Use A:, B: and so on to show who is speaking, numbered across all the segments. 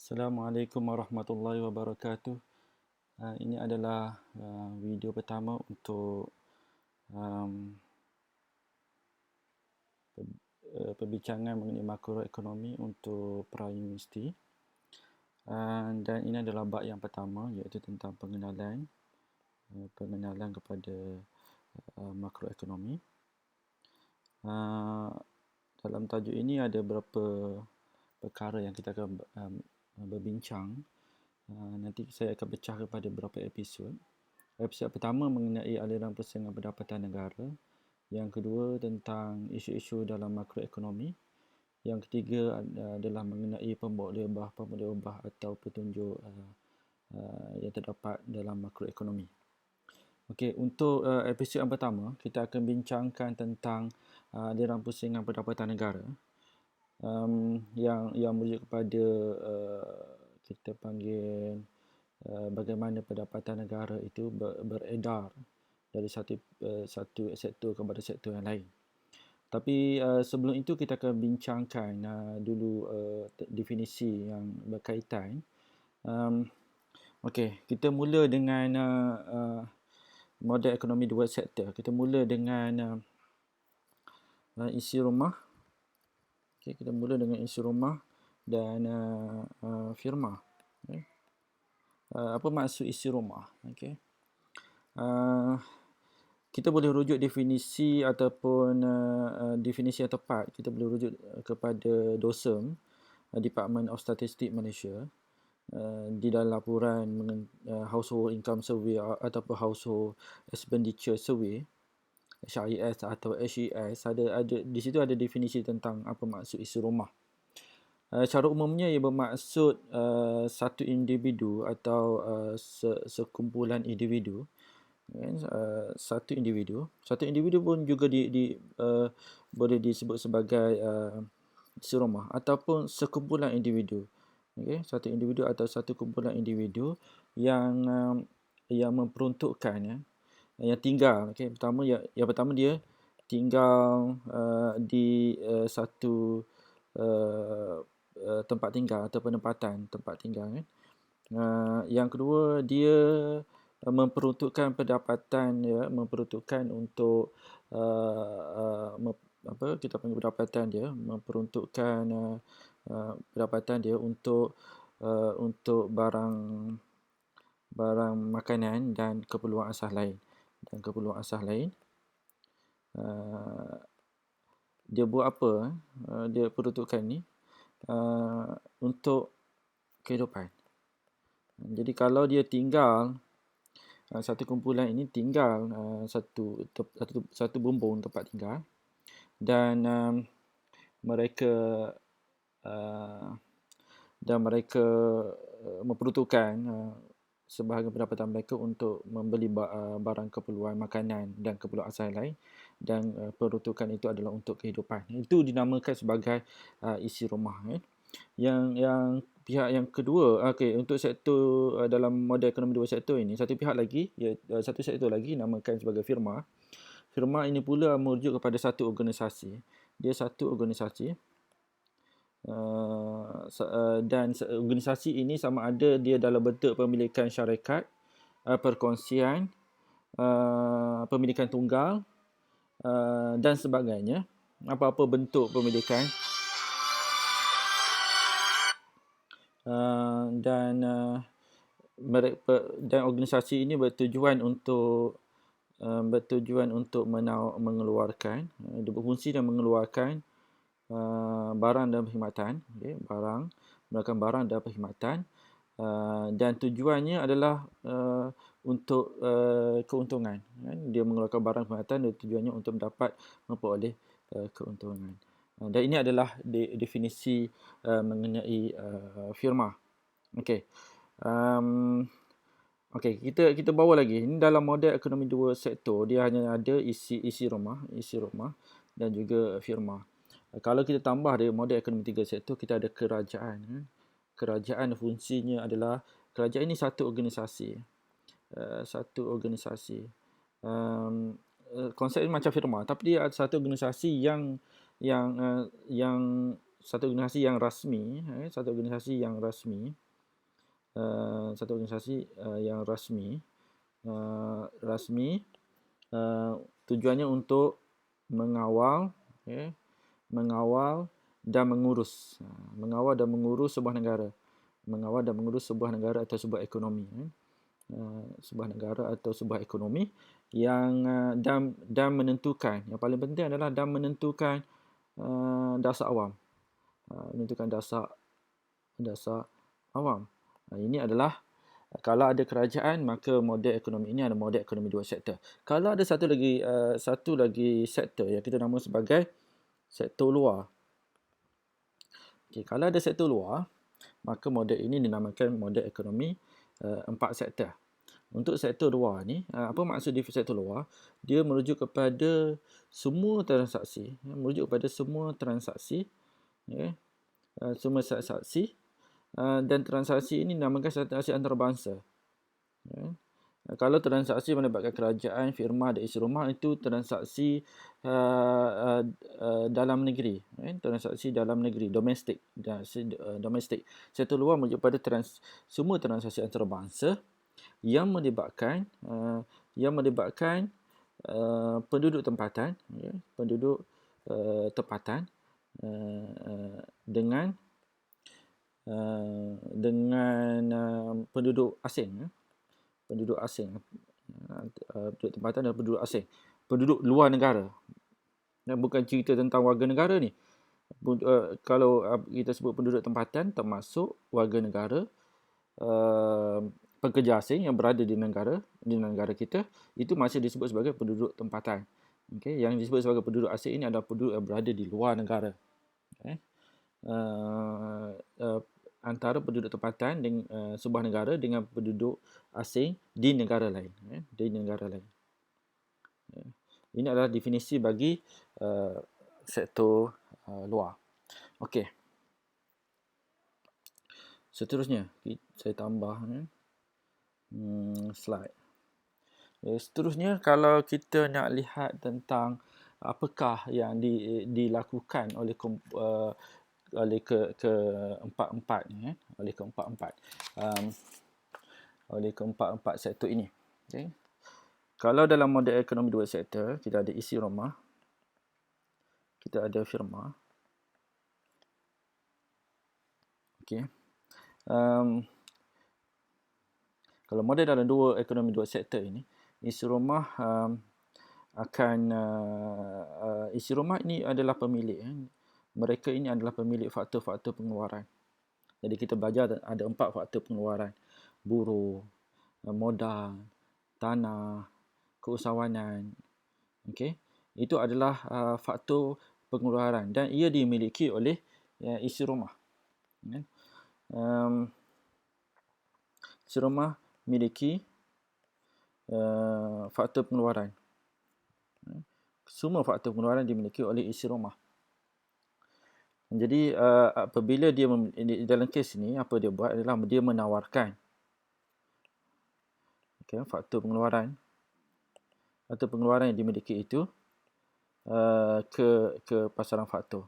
A: Assalamualaikum warahmatullahi wabarakatuh. Ini adalah video pertama untuk um, perbincangan mengenai makroekonomi untuk pra-universiti. Dan ini adalah bab yang pertama, iaitu tentang pengenalan kepada makroekonomi. Dalam tajuk ini ada beberapa perkara yang kita akan berbincang. Nanti saya akan pecah kepada beberapa episod. Episod pertama mengenai aliran persaingan pendapatan negara. Yang kedua tentang isu-isu dalam makroekonomi. Yang ketiga adalah mengenai pembawa lebah atau petunjuk yang terdapat dalam makroekonomi. Okey, untuk episod yang pertama, kita akan bincangkan tentang aliran persaingan pendapatan negara. Yang merujuk kepada kita panggil bagaimana pendapatan negara itu beredar dari satu sektor kepada sektor yang lain. Tapi sebelum itu kita akan bincangkan dulu definisi yang berkaitan. Okey, kita mula dengan model ekonomi dua sektor. Kita mula dengan isi rumah. Okey, kita mula dengan isi rumah dan firma. Okay. Apa maksud isi rumah? Okey. Kita boleh rujuk definisi ataupun definisi yang tepat. Kita boleh rujuk kepada DOSM, Department of Statistics Malaysia, di dalam laporan Household Income Survey ataupun Household Expenditure Survey, HIS atau HES, ada di situ ada definisi tentang apa maksud isi rumah. Secara umumnya ia bermaksud satu individu atau sekumpulan individu. Satu individu pun juga boleh disebut sebagai isi rumah ataupun sekumpulan individu. Okay? Satu individu atau satu kumpulan individu yang memperuntukkan yang tinggal. Okay? Yang pertama dia tinggal di satu tempat tinggal atau penempatan tempat tinggal. Yang kedua dia memperuntukkan pendapatan, memperuntukkan untuk kita panggil pendapatan dia, memperuntukkan pendapatan dia untuk barang makanan dan keperluan asas lain. Dia buat apa? Dia peruntukkan ni untuk kehidupan. Jadi kalau dia tinggal, satu kumpulan ini tinggal satu bumbung tempat tinggal, dan mereka memperuntukkan sebahagian pendapatan mereka untuk membeli barang keperluan makanan dan keperluan asas lain, dan peruntukan itu adalah untuk kehidupan. Itu dinamakan sebagai isi rumah. Yang pihak yang kedua, untuk sektor dalam model ekonomi dua sektor ini, satu sektor lagi namakan sebagai firma. Firma ini pula merujuk kepada satu organisasi. Dia satu organisasi, dan organisasi ini sama ada dia dalam bentuk pemilikan syarikat, perkongsian, pemilikan tunggal, dan sebagainya. Apa-apa bentuk pemilikan. Dan organisasi ini bertujuan untuk mengeluarkan, dia berfungsi dan mengeluarkan barang dan perkhidmatan, menggunakan barang dan perkhidmatan, dan tujuannya adalah untuk keuntungan. Dia mengeluarkan barang dan perkhidmatan dan tujuannya untuk memperoleh keuntungan. Dan ini adalah definisi mengenai firma. Okey. Kita bawa lagi. Ini dalam model ekonomi dua sektor, dia hanya ada isi rumah dan juga firma. Kalau kita tambah dari model ekonomi tiga sektor, kita ada kerajaan. Kerajaan fungsinya adalah, kerajaan ini satu organisasi. Konsep ini macam firma, tapi dia satu organisasi yang satu organisasi yang rasmi, satu organisasi yang rasmi, tujuannya untuk mengawal, mengawal dan mengurus, sebuah negara, atau sebuah ekonomi, sebuah negara atau sebuah ekonomi yang dan menentukan, yang paling penting adalah dan menentukan dasar awam, dasar awam. Ini adalah, kalau ada kerajaan, maka model ekonomi ini adalah model ekonomi dua sektor. Kalau ada satu lagi sektor yang kita nama sebagai sektor luar. Kalau ada sektor luar, maka model ini dinamakan model ekonomi empat sektor. Untuk sektor luar ni, apa maksud di sektor luar? Dia merujuk kepada semua transaksi, dan transaksi ini dinamakan transaksi antarabangsa. Kalau transaksi melibatkan kerajaan, firma dan isi rumah, itu transaksi dalam negeri, transaksi dalam negeri, domestik. Sektor luar merujuk pada semua transaksi antarabangsa yang melibatkan penduduk tempatan, dengan penduduk asing, penduduk tempatan dan penduduk asing, penduduk luar negara. Bukan cerita tentang warga negara ni. Kalau kita sebut penduduk tempatan, termasuk warga negara, pekerja asing yang berada di negara kita, itu masih disebut sebagai penduduk tempatan. Yang disebut sebagai penduduk asing ini adalah penduduk yang berada di luar negara. Antara penduduk tempatan sebuah negara dengan penduduk asing di negara lain. Ini adalah definisi bagi sektor luar. Okey. Seterusnya, saya tambah slide. Seterusnya, kalau kita nak lihat tentang apakah yang dilakukan oleh keempat-empat sektor ini. Kalau dalam model ekonomi dua sektor, kita ada isi rumah, kita ada firma. Kalau model dalam ekonomi dua sektor ini, isi rumah isi rumah ini adalah pemilik. Mereka ini adalah pemilik faktor-faktor pengeluaran. Jadi kita belajar ada 4 faktor pengeluaran. Buruh, modal, tanah, keusahawanan. Itu adalah faktor pengeluaran dan ia dimiliki oleh isi rumah. Isi rumah memiliki faktor pengeluaran. Semua faktor pengeluaran dimiliki oleh isi rumah. Jadi apabila dia dalam kes ini, apa dia buat adalah dia menawarkan faktor pengeluaran yang dimiliki itu ke pasaran faktor.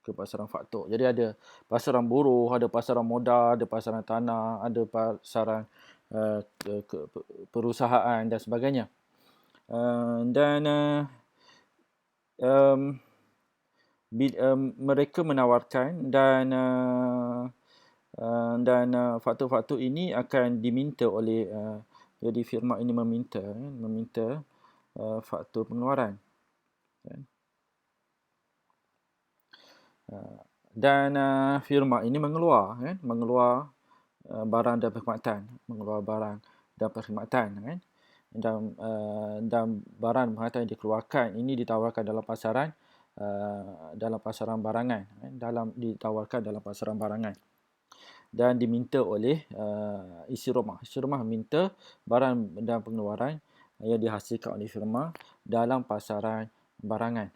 A: Ke pasaran faktor. Jadi ada pasaran buruh, ada pasaran modal, ada pasaran tanah, ada pasaran perusahaan dan sebagainya. Mereka menawarkan dan faktor-faktor ini akan diminta oleh jadi firma ini meminta faktor pengeluaran. Dan firma ini mengeluar barang dan perkhidmatan, dan barang dan perkhidmatan yang dikeluarkan ini ditawarkan dalam pasaran barangan, ditawarkan dalam pasaran barangan dan diminta oleh isi rumah. Isi rumah meminta barang dan pengeluaran yang dihasilkan oleh firma dalam pasaran barangan.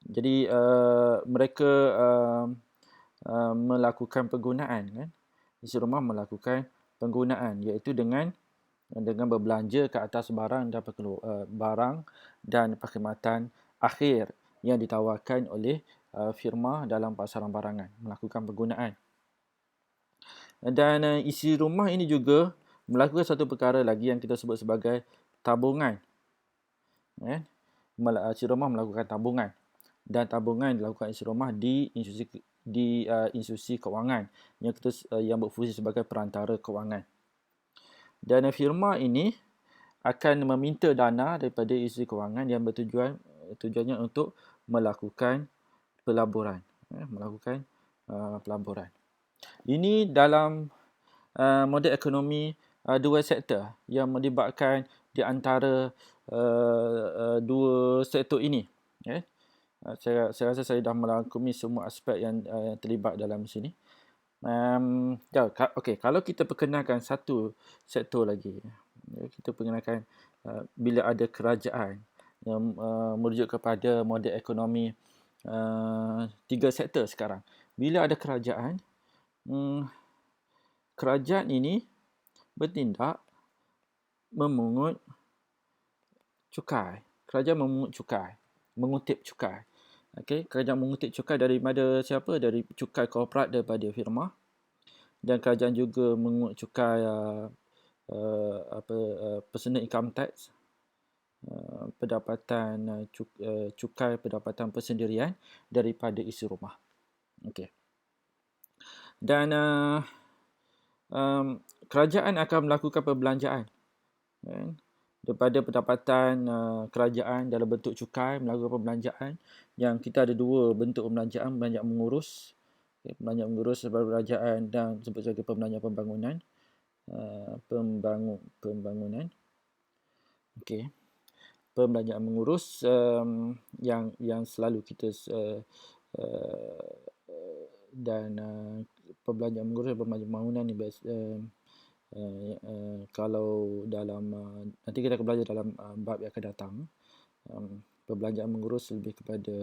A: Jadi mereka melakukan penggunaan, isi rumah melakukan penggunaan, iaitu dengan berbelanja ke atas barang dan perkhidmatan akhir yang ditawarkan oleh firma dalam pasaran barangan, melakukan penggunaan. Dan isi rumah ini juga melakukan satu perkara lagi yang kita sebut sebagai tabungan. Isi rumah melakukan tabungan, dan tabungan dilakukan isi rumah di institusi kewangan yang berfungsi sebagai perantara kewangan. Dan firma ini akan meminta dana daripada institusi kewangan yang tujuannya untuk melakukan pelaburan. Ini dalam model ekonomi dua sektor yang melibatkan di antara dua sektor ini. Saya rasa saya dah merangkumi semua aspek yang terlibat dalam sini. Kalau kita perkenalkan satu sektor lagi, kita perkenalkan bila ada kerajaan yang merujuk kepada model ekonomi tiga sektor sekarang. Bila ada kerajaan, kerajaan ini bertindak memungut cukai. Kerajaan memungut cukai, mengutip cukai. Kerajaan mengutip cukai daripada siapa? Dari cukai korporat daripada firma. Dan kerajaan juga mengungut cukai personal income tax, cukai pendapatan persendirian daripada isi rumah. Dan kerajaan akan melakukan perbelanjaan daripada pendapatan kerajaan dalam bentuk cukai, melakukan perbelanjaan yang kita ada dua bentuk perbelanjaan: perbelanjaan mengurus, perbelanjaan mengurus perbelanjaan dan sebut saja perbelanjaan pembangunan. Perbelanjaan mengurus yang selalu kita dan perbelanjaan mengurus perbelanjaan pembangunan ni kalau dalam nanti kita akan belajar dalam bab yang akan datang. Perbelanjaan mengurus lebih kepada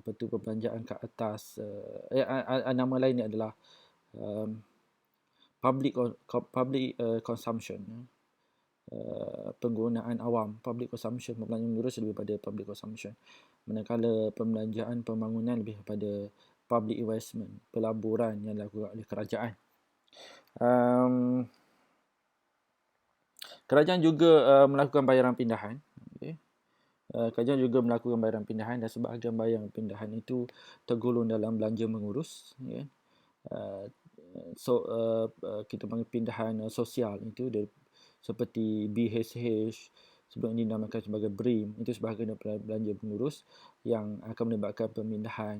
A: perbelanjaan ke atas, nama lain adalah public consumption, penggunaan awam. Public consumption, perbelanjaan mengurus lebih pada public consumption, manakala perbelanjaan pembangunan lebih kepada public investment, pelaburan yang dilakukan oleh kerajaan. Kerajaan juga melakukan bayaran pindahan. Kerajaan juga melakukan bayaran pindahan, dan sebahagian bayaran pindahan itu tergolong dalam belanja mengurus. Kita panggil pindahan sosial itu seperti BHH, sebelum ini dinamakan sebagai BRIM. Itu sebahagian daripada belanja mengurus yang akan melibatkan pemindahan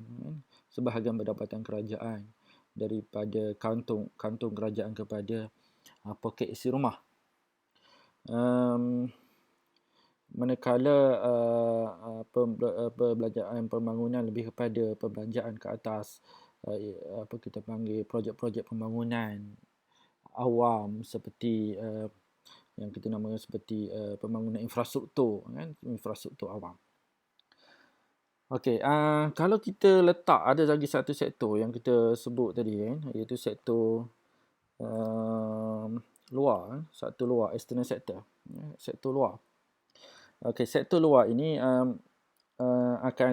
A: sebahagian pendapatan kerajaan daripada kantung kerajaan kepada poket isi rumah. Manakala perbelanjaan pembangunan lebih kepada perbelanjaan ke atas kita panggil projek-projek pembangunan awam, seperti yang kita namakan seperti pembangunan infrastruktur, infrastruktur awam. Kalau kita letak, ada lagi satu sektor yang kita sebut tadi, iaitu sektor luar, sektor luar, external sector, sektor luar. Sektor luar ini akan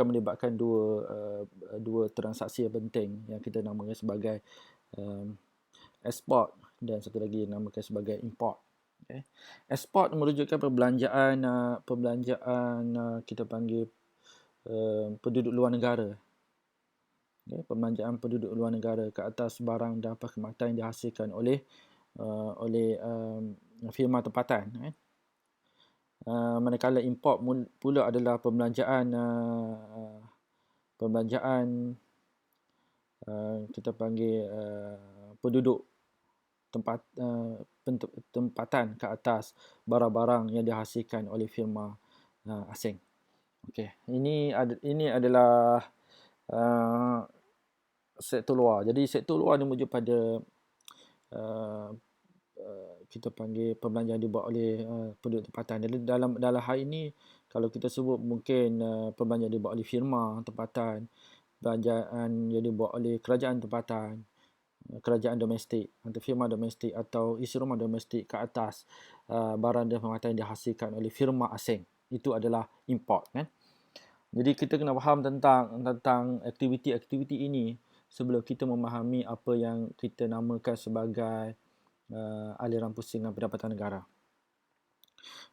A: melibatkan dua transaksi yang penting yang kita namakan sebagai ekspor, dan satu lagi namakan sebagai import. Ekspor merujukkan perbelanjaan kita panggil penduduk luar negara. Perbelanjaan penduduk luar negara ke atas barang dan perkhidmatan yang dihasilkan oleh firma tempatan. Manakala import pula adalah perbelanjaan kita panggil penduduk tempatan ke atas barang-barang yang dihasilkan oleh firma asing. Ini adalah sektor luar. Jadi sektor luar ni merujuk pada kita panggil perbelanjaan dibuat oleh penduduk tempatan. Jadi dalam hal ini, kalau kita sebut, mungkin perbelanjaan dibuat oleh firma tempatan, perbelanjaan yang dibuat oleh kerajaan tempatan, kerajaan domestik atau firma domestik atau isi rumah domestik ke atas barang dan perkhidmatan yang dihasilkan oleh firma asing. itu adalah import kan. Jadi kita kena faham tentang aktiviti-aktiviti ini sebelum kita memahami apa yang kita namakan sebagai aliran pusingan pendapatan negara.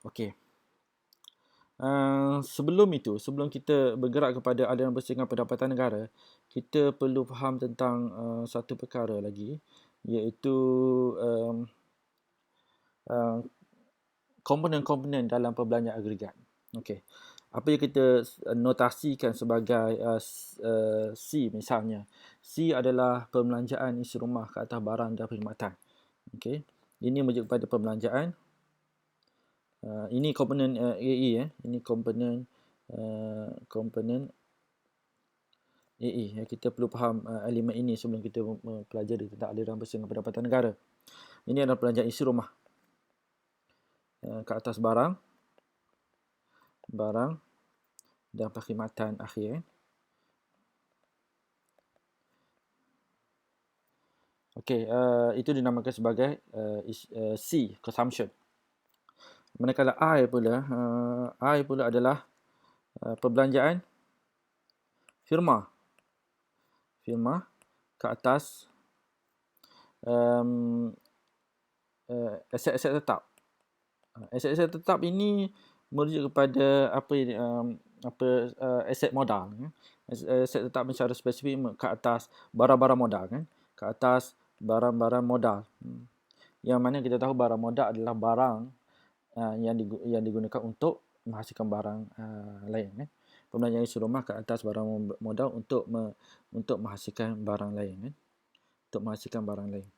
A: Okey. Sebelum kita bergerak kepada aliran pusingan pendapatan negara, kita perlu faham tentang satu perkara lagi, iaitu komponen-komponen dalam perbelanjaan agregat. Okey. Apa yang kita notasikan sebagai C misalnya. C adalah perbelanjaan isi rumah ke atas barang dan perkhidmatan. Okey. Ini merujuk kepada perbelanjaan. Ini komponen AE. Ini komponen AE. Kita perlu faham elemen ini sebelum kita mempelajari tentang aliran pusingan pendapatan negara. Ini adalah perbelanjaan isi rumah ke atas barang dan perkhidmatan akhir. Okey, itu dinamakan sebagai C, consumption. Manakala I pula adalah perbelanjaan firma ke atas aset-aset tetap. Aset-aset tetap ini merujuk kepada aset modal. Aset tetap secara spesifik ke atas barang-barang modal kan, ke atas barang-barang modal. Yang mana kita tahu barang modal adalah barang yang digunakan untuk menghasilkan barang lain kan. Perbelanjaan isi rumah ke atas barang modal untuk menghasilkan barang lain kan. Untuk menghasilkan barang lain.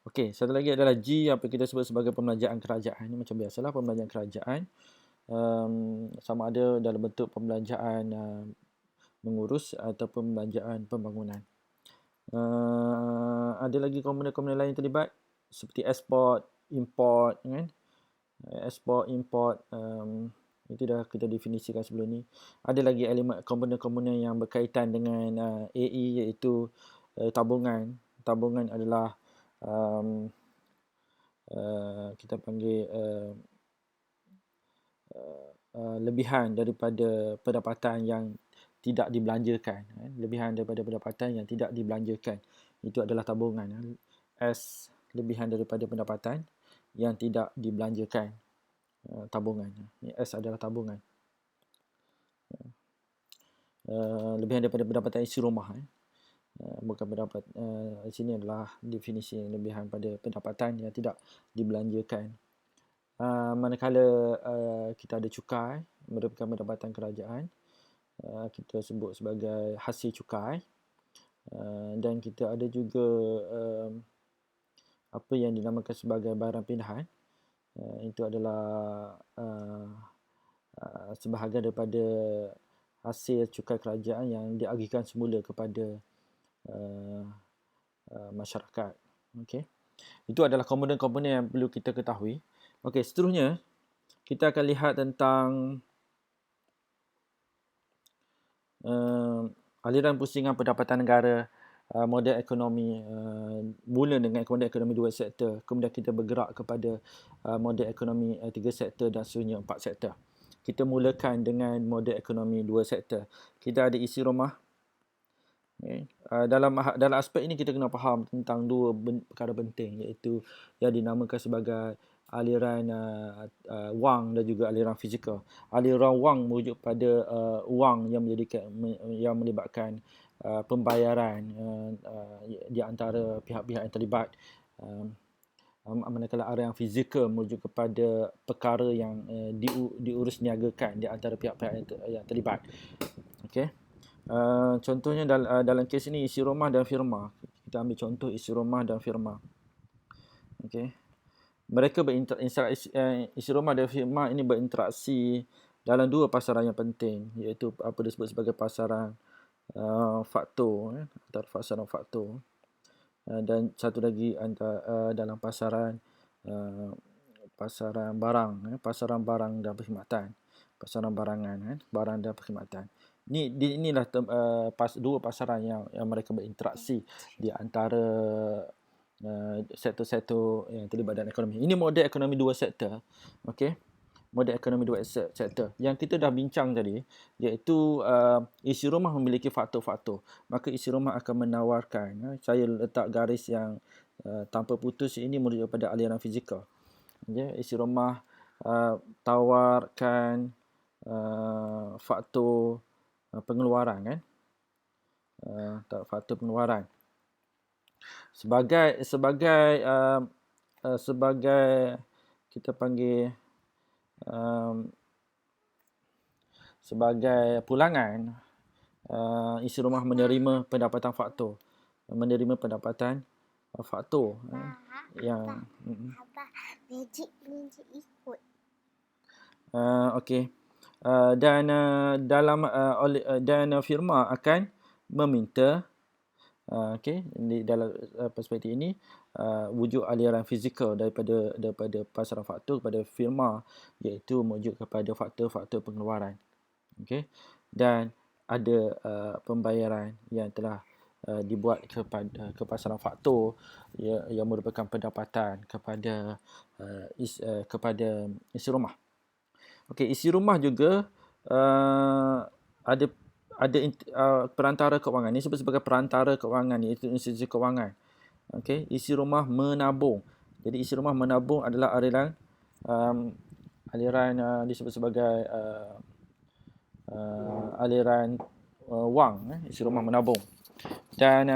A: Okey, satu lagi adalah G, apa kita sebut sebagai pembelanjaan kerajaan. Ini macam biasalah, pembelanjaan kerajaan. Sama ada dalam bentuk pembelanjaan mengurus ataupun pembelanjaan pembangunan. Ada lagi komponen-komponen lain terlibat seperti ekspor, import kan. Ekspor, import, itu dah kita definisikan sebelum ni. Ada lagi elemen komponen-komponen yang berkaitan dengan AE, iaitu tabungan. Tabungan adalah kita panggil lebihan daripada pendapatan yang tidak dibelanjakan. Lebihan daripada pendapatan yang tidak dibelanjakan. Itu adalah tabungan. S, lebihan daripada pendapatan yang tidak dibelanjakan. Tabungan. S adalah tabungan. Lebihan daripada pendapatan isi rumah. Bukan pendapat. Di sini adalah definisi lebihan pada pendapatan yang tidak dibelanjakan. Manakala kita ada cukai, merupakan pendapatan kerajaan, kita sebut sebagai hasil cukai, dan kita ada juga apa yang dinamakan sebagai barang pindahan. Itu adalah sebahagian daripada hasil cukai kerajaan yang diagihkan semula kepada masyarakat. Okey. Itu adalah komponen-komponen yang perlu kita ketahui. Okey, seterusnya kita akan lihat tentang aliran pusingan pendapatan negara, model ekonomi, mula dengan model ekonomi 2 sektor, kemudian kita bergerak kepada model ekonomi 3 sektor dan seterusnya 4 sektor. Kita mulakan dengan model ekonomi 2 sektor. Kita ada isi rumah. Okay. Dalam aspek ini kita kena faham tentang dua perkara penting, iaitu yang dinamakan sebagai aliran wang dan juga aliran fizikal. Aliran wang merujuk pada wang yang melibatkan pembayaran di antara pihak-pihak yang terlibat. Manakala aliran fizikal merujuk kepada perkara yang diurus niagakan di antara pihak-pihak yang terlibat. Okey. Contohnya dalam kes ini isi rumah dan firma. Kita ambil contoh isi rumah dan firma. Okey. Mereka berinteraksi, isi rumah dan firma ini berinteraksi dalam dua pasaran yang penting, iaitu apa disebut sebagai pasaran faktor, antara pasaran faktor, dan satu lagi dalam pasaran barang, pasaran barang dan perkhidmatan, pasaran barangan, barang dan perkhidmatan. Inilah dua pasaran yang mereka berinteraksi di antara sektor-sektor yang terlibat dalam ekonomi. Ini model ekonomi dua sektor. Okey. Model ekonomi dua sektor yang kita dah bincang tadi, iaitu isi rumah memiliki faktor-faktor. Maka isi rumah akan menawarkan, saya letak garis yang tanpa putus ini merujuk pada aliran fizikal. Isi rumah tawarkan faktor pengeluaran kan. Faktor pengeluaran sebagai kita panggil sebagai pulangan, isi rumah menerima pendapatan faktor yang
B: Magic ikut.
A: okey. Dan dan firma akan meminta di dalam perspektif ini wujud aliran fizikal daripada pasaran faktur kepada firma, iaitu merujuk kepada faktor-faktor pengeluaran. Dan ada pembayaran yang telah dibuat ke pasaran faktur yang merupakan pendapatan kepada isi rumah. Isi rumah juga ada perantara keuangan. Ini disebut sebagai perantara keuangan, iaitu institusi keuangan. Isi rumah menabung. Jadi isi rumah menabung adalah aliran disebut sebagai aliran wang, isi rumah menabung. Dan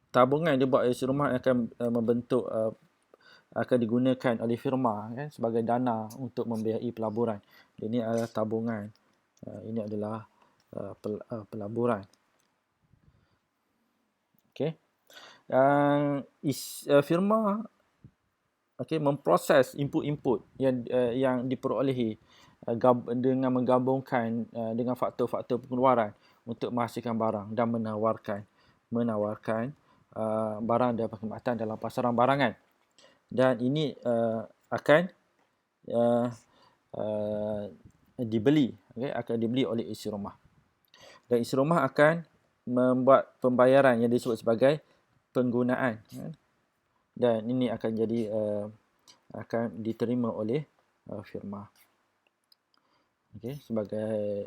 A: tabungan dibuat isi rumah akan membentuk akan digunakan oleh firma sebagai dana untuk membiayai pelaburan. Ini adalah tabungan. Ini adalah pelaburan. Firma memproses input-input yang diperolehi dengan menggabungkan dengan faktor-faktor pengeluaran untuk menghasilkan barang dan menawarkan barang dan perkhidmatan dalam pasaran barangan. Dan ini akan dibeli oleh isi rumah. Dan isi rumah akan membuat pembayaran yang disebut sebagai penggunaan. Dan ini akan akan diterima oleh firma. Sebagai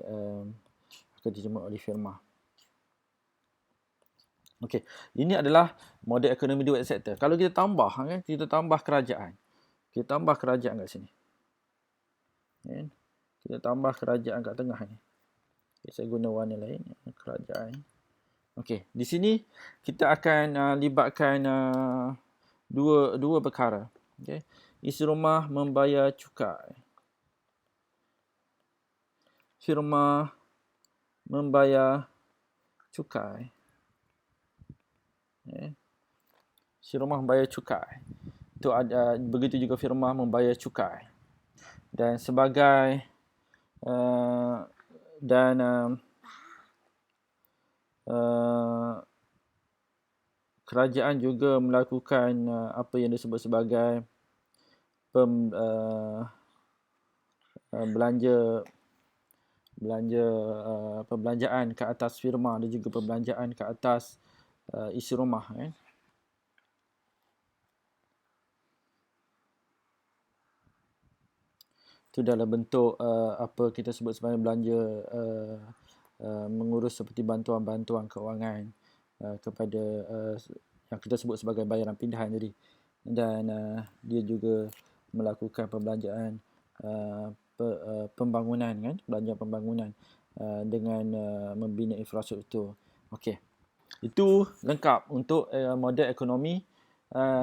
A: akan diterima oleh firma. Ini adalah model ekonomi dua sektor. Kalau kita tambah, kita tambah kerajaan. Kita tambah kerajaan kat sini. Kita tambah kerajaan kat tengah ni. Saya guna warna lain, kerajaan. Di sini kita akan libatkan dua perkara. Isi rumah membayar cukai. Firma membayar cukai. Si rumah membayar cukai. Itu ada, begitu juga firma membayar cukai. Dan sebagai kerajaan juga melakukan apa yang disebut sebagai pembelanjaan ke atas firma dan juga pembelanjaan ke atas isi rumah. Itu dalam bentuk apa kita sebut sebagai belanja mengurus seperti bantuan-bantuan keuangan kepada yang kita sebut sebagai bayaran pindahan tadi. Dan dia juga melakukan pembelanjaan pembangunan belanja pembangunan dengan membina infrastruktur. Itu lengkap untuk model ekonomi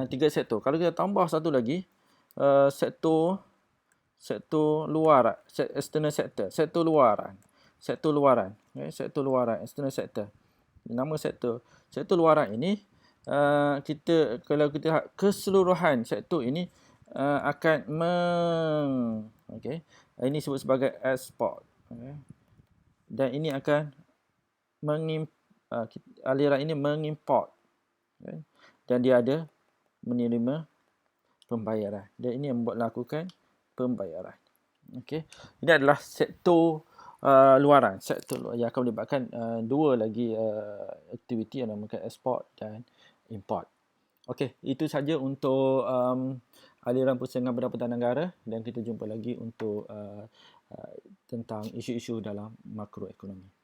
A: tiga sektor. Kalau kita tambah satu lagi, sektor luar, external sector, sektor luaran, external sector. Nama sektor luaran ini kalau kita keseluruhan sektor ini akan ini disebut sebagai ekspor. Dan ini akan aliran ini mengimport. Dan dia ada menerima pembayaran. Dan ini yang membuat lakukan pembayaran. Ini adalah sektor luaran, sektor luar yang akan melibatkan dua lagi aktiviti yang dinamakan ekspor dan import. Okey, itu saja untuk aliran persaingan pendapatan negara, dan kita jumpa lagi untuk tentang isu-isu dalam makroekonomi.